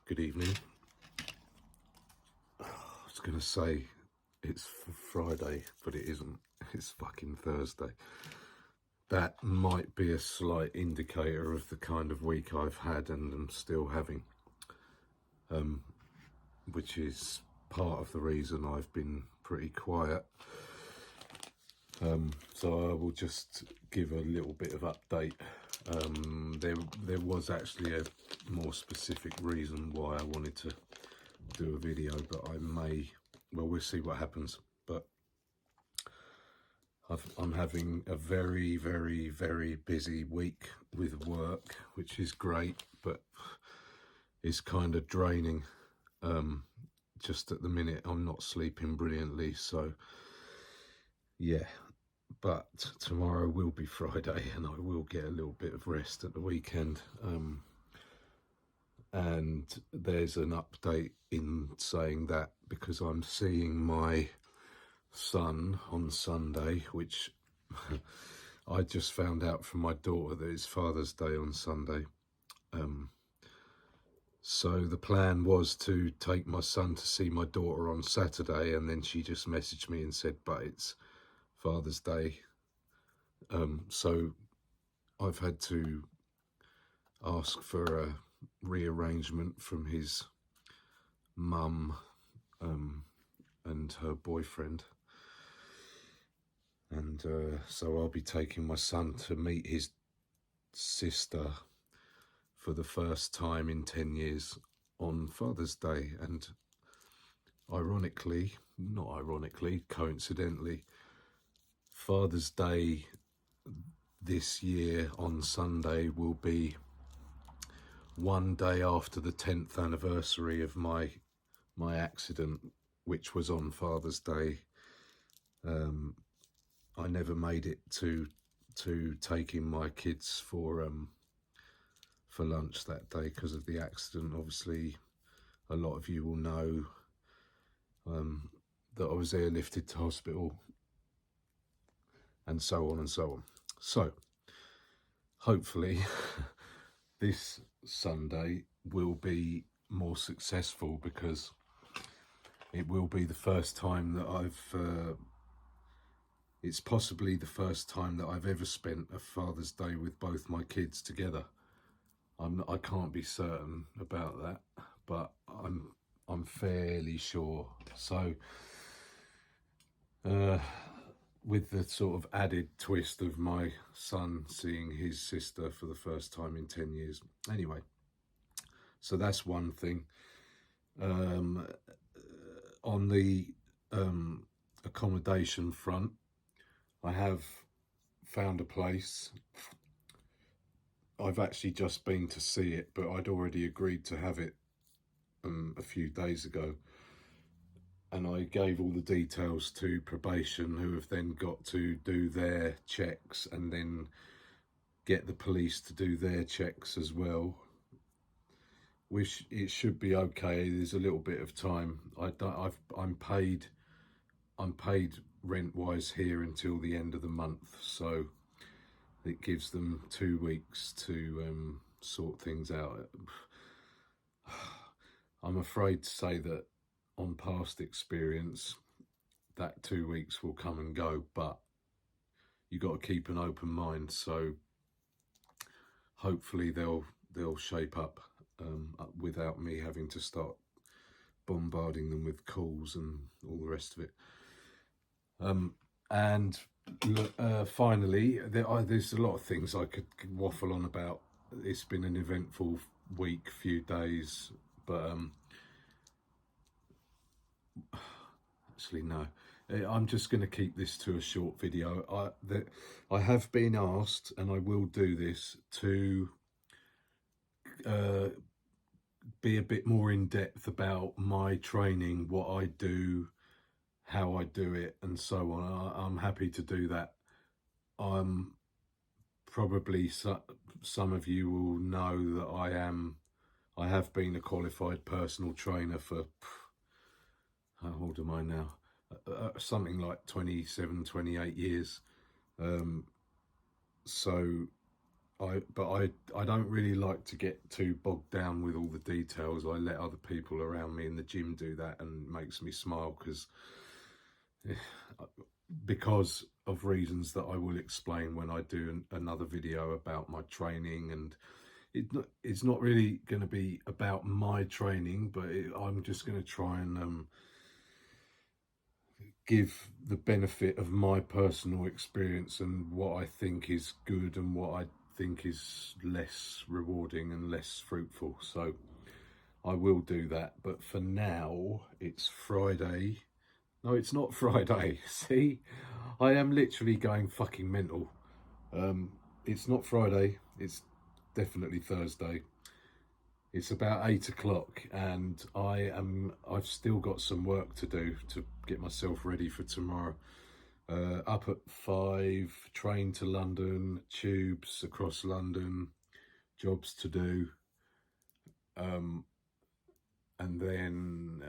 Good evening. I was going to say it's Friday, but it isn't. It's fucking Thursday. That might be a slight indicator of the kind of week I've had and am still having, which is part of the reason I've been pretty quiet. So I will just give a little bit of update. There was actually a more specific reason why I wanted to do a video, but we'll see what happens. But I'm having a very, very, very busy week with work, which is great, but it's kind of draining. Just at the minute, I'm not sleeping brilliantly, so yeah. But tomorrow will be Friday, and I will get a little bit of rest at the weekend. And there's an update in saying that because I'm seeing my son on Sunday, which I just found out from my daughter that it's Father's Day on Sunday. So the plan was to take my son to see my daughter on Saturday, and then she just messaged me and said, but it's Father's Day. So I've had to ask for a rearrangement from his mum and her boyfriend. And so I'll be taking my son to meet his sister for the first time in 10 years on Father's Day. And coincidentally, Father's Day this year on Sunday will be one day after the 10th anniversary of my accident, which was on Father's Day. I never made it to taking my kids for lunch that day because of the accident. Obviously, a lot of you will know that I was airlifted to hospital, and so on and so on. So, hopefully, this Sunday will be more successful because it will be the first time that it's possibly the first time that I've ever spent a Father's Day with both my kids together. I can't be certain about that, but I'm fairly sure. So, with the sort of added twist of my son seeing his sister for the first time in 10 years. Anyway, so that's one thing. On the accommodation front, I have found a place. I've actually just been to see it, but I'd already agreed to have it a few days ago. And I gave all the details to probation, who have then got to do their checks and then get the police to do their checks as well. Which it should be okay. There's a little bit of time. I'm paid rent-wise here until the end of the month, so it gives them 2 weeks to sort things out. I'm afraid to say that on past experience, that 2 weeks will come and go, but you got to keep an open mind. So hopefully they'll shape up without me having to start bombarding them with calls and all the rest of it. And finally, there's a lot of things I could waffle on about. It's been an eventful week, few days, but actually no. I'm just going to keep this to a short video. I have been asked, and I will do this, to be a bit more in depth about my training, what I do, how I do it, and so on. I'm happy to do that. Probably some of you will know that I have been a qualified personal trainer for, how old am I now? Something like 27, 28 years. So I don't really like to get too bogged down with all the details. I let other people around me in the gym do that, and it makes me smile because of reasons that I will explain when I do another video about my training. And it's not really going to be about my training, but I'm just going to try and give the benefit of my personal experience and what I think is good and what I think is less rewarding and less fruitful. So I will do that. But for now, it's Friday. No, it's not Friday. See, I am literally going fucking mental. It's not Friday. It's definitely Thursday. It's about 8 o'clock, and I've still got some work to do to get myself ready for tomorrow. Up at 5, train to London, tubes across London, jobs to do. And then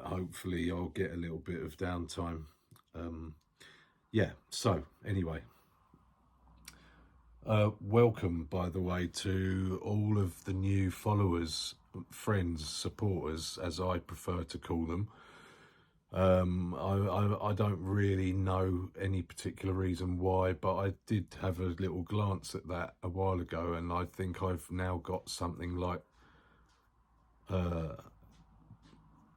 hopefully I'll get a little bit of downtime. Yeah, so anyway, welcome, by the way, to all of the new followers, friends, supporters, as I prefer to call them. I don't really know any particular reason why, but I did have a little glance at that a while ago, and I think I've now got something like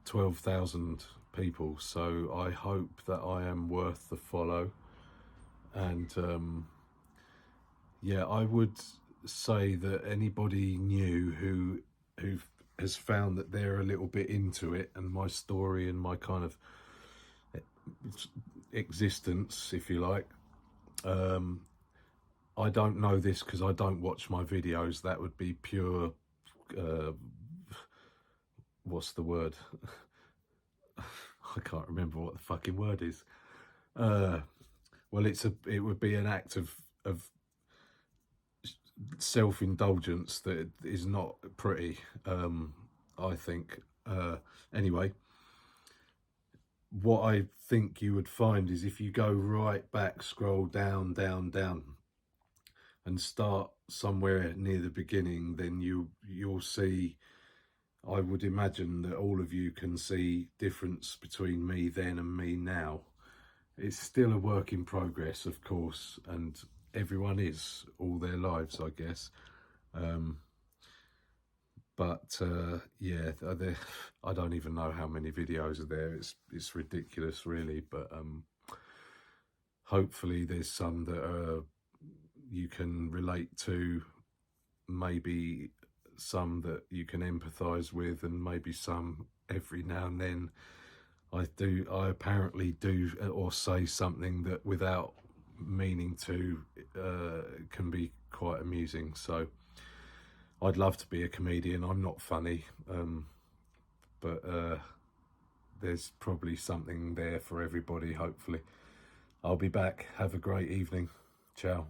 12,000 people. So I hope that I am worth the follow. And yeah, I would say that anybody new who has found that they're a little bit into it and my story and my kind of existence, if you like, I don't know this because I don't watch my videos. That would be pure what's the word? I can't remember what the fucking word is. Well, it would be an act of self-indulgence that is not pretty, I think. Anyway, what I think you would find is if you go right back, scroll down, and start somewhere near the beginning, then you'll see, I would imagine that all of you can see difference between me then and me now. It's still a work in progress, of course, and everyone is all their lives, I guess. Yeah, I don't even know how many videos are there. It's ridiculous, really. But hopefully there's some that you can relate to, maybe some that you can empathise with, and maybe some every now and then I apparently do or say something that without meaning to can be quite amusing. So I'd love to be a comedian. I'm not funny, but there's probably something there for everybody, hopefully. I'll be back. Have a great evening. Ciao.